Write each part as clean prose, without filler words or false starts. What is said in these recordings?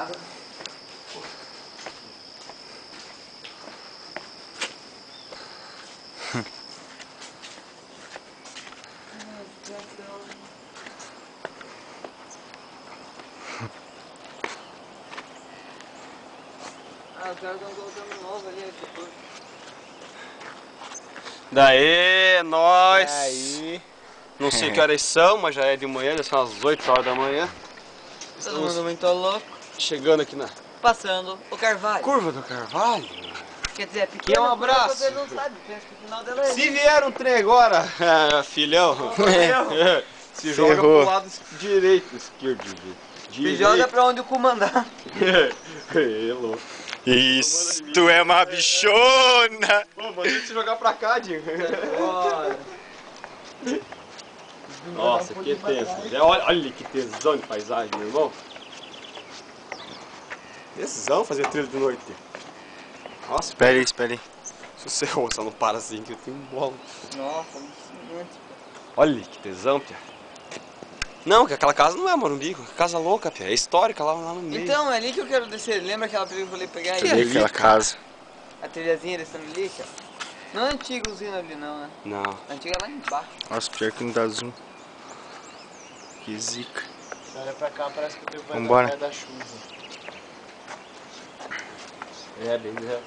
nada. Ah, os caras estão colocando um novo ali, tipo. Daí, nós. Aí. Não sei que horas são, mas já é de manhã, já são as 8 horas da manhã. Todo mundo muito louco. Chegando aqui na Passando o Carvalho. curva do Carvalho. Quer dizer, é pequeno. Que é um abraço. Você não sabe, pensa que o final dela é. Se vier um trem agora, filhão, se joga Ferrou. pro lado direito, esquerdo. Me joga pra onde o cu mandar. É louco. Isto é uma bichona! Pô, manda ele se jogar pra cá, Dinho. Nossa, que tenso. Olha que tesão de paisagem, meu irmão. Tesão fazer trilha de noite. Nossa, Espera aí, espera aí. se você só não para assim que eu tenho um bolo. Nossa, muito. Olha que tesão, Pia. Não, que aquela casa não é Morumbi, casa louca, Pia. É histórica lá no meio. Então, é ali que eu quero descer. Lembra aquela trilha que eu falei pegar aí? Cadê aquela casa? A trilhazinha descendo ali, cara. Não é antiga usina ali não, né? Não. A antiga é lá embaixo. Nossa, pior que não dá zoom. Que zica. Olha pra cá, parece que o tempo vai Vambora. dar da chuva. É, bem reto.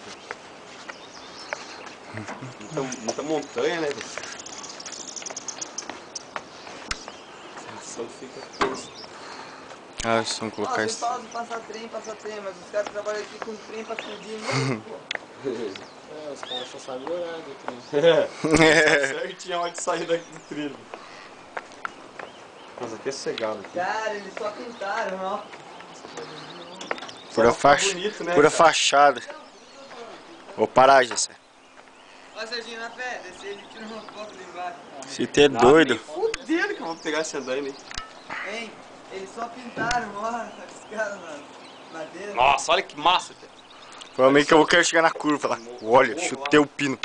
Muita montanha, né? A sensação fica tensa. Ah, eles vão colocar Nossa, isso. fala de passar trem, mas os caras trabalham aqui com trem pra explodir mesmo, pô. É, os caras só sabem olhar do trem. Certinho onde sair daqui do trilho. Mas até cegado aqui. Cara, eles só pintaram, ó. Pura, Fica bonito, né, pura cara? fachada. Vou parar, Jessé. Ó, Serginho, na fé, descer ele tira uma foto ali embaixo. Se ter doido. Fudendo que eu vou pegar esse andaime aí. Hein, eles só pintaram, ó, os caras na madeira. Nossa, olha que massa, cara. Provavelmente que eu vou querer chegar na curva lá. Olha, chutei o pino.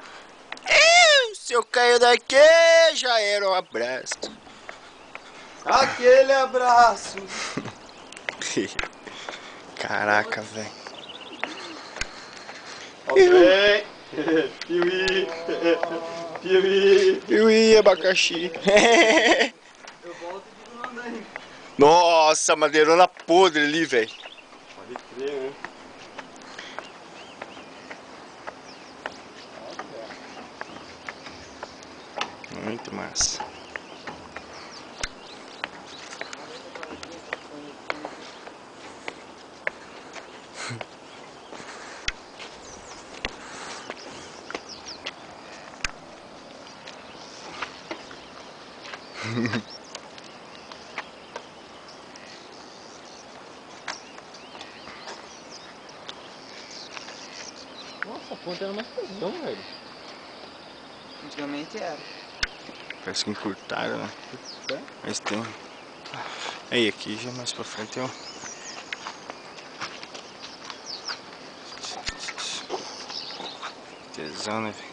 Se eu cair daqui, já era um abraço. Aquele abraço. Caraca, velho. Ok. Piuí. Piuí. Ui, abacaxi. Eu volto e digo no andaime. Nossa, madeirona podre ali, velho. Pode crer, né? Muito massa. Nossa, a ponte era mais pesão, velho. Antigamente era. Parece que encurtaram, né? Mas tem. Aí, aqui já mais pra frente, ó. Tesão, né, velho?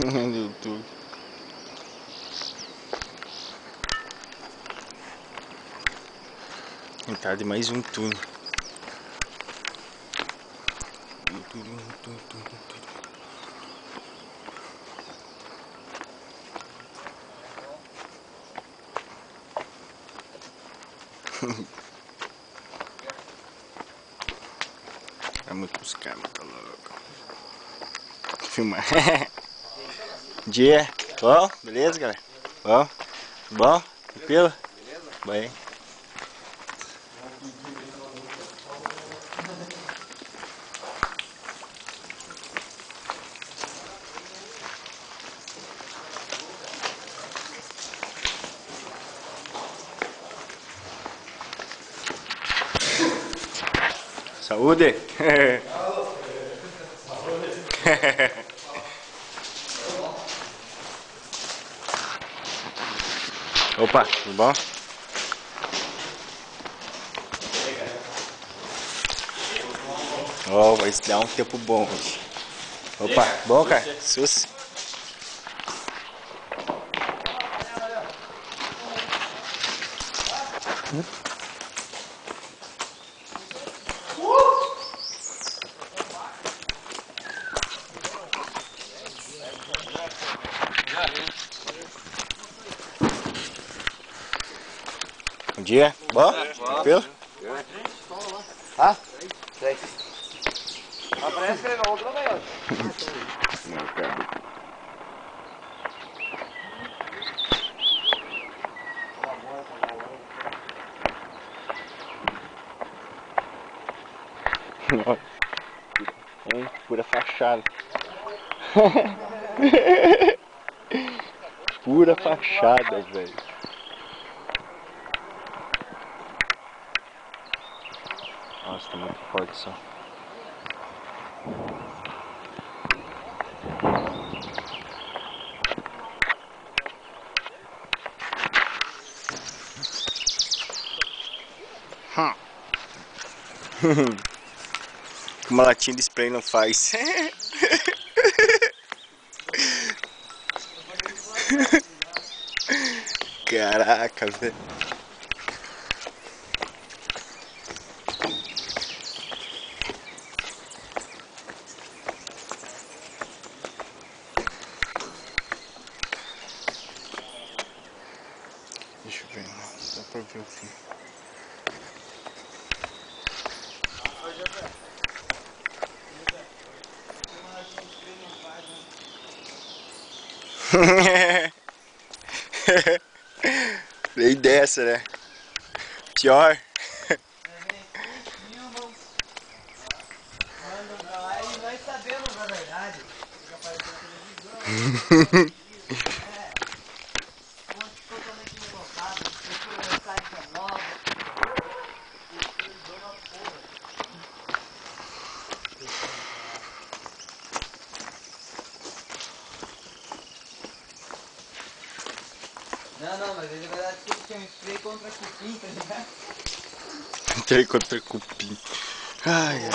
No YouTube. Entrar de mais um túnel. É muito buscar, mas tá louco. Filmar. Dia. Bom? Beleza, galera? Bom? Bom? Tranquilo? Bem. Saúde! Opa, tudo bom? Ó, vai dar um tempo bom hoje. Opa, bom, cara? Sus. Bom dia. Bom? Tranquilo? Ah? Aparece que ele não outra melhor. Pura fachada. Pura fachada, velho. Nossa, tá muito forte só. Uma latinha de spray não faz. Caraca, velho. Deixa eu ver, não dá pra ver o fim. Lei dessa, né? Pior. Manda pra lá e nós sabemos a verdade. Fica aparecendo na televisão. Fonte totalmente revoltada. Procura mensagem nova. Não, mas ele vai dar desculpa que é um spray contra cupim, tá ligado? Entrei contra cupim. Ai, ai.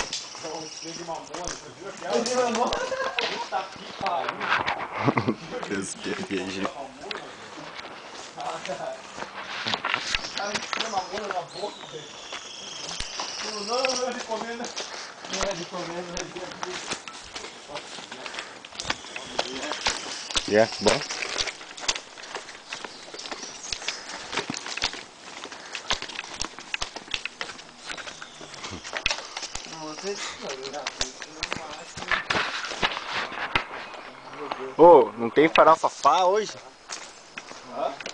Deus que viaja. Cara, enfia mamona na boca, velho. Não é de comer, né? Não é de comer, não é de comer. Yeah, bom. Ô, não tem farofa fá hoje?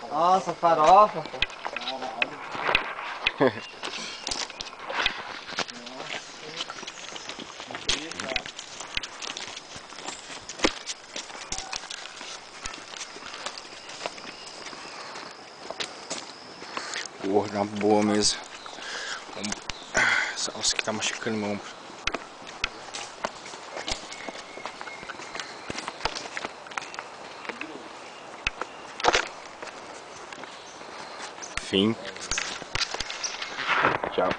Nossa, farofa, pô. Porra, na boa mesmo. Essa alça que tá machucando meu ombro. Fim. Tchau.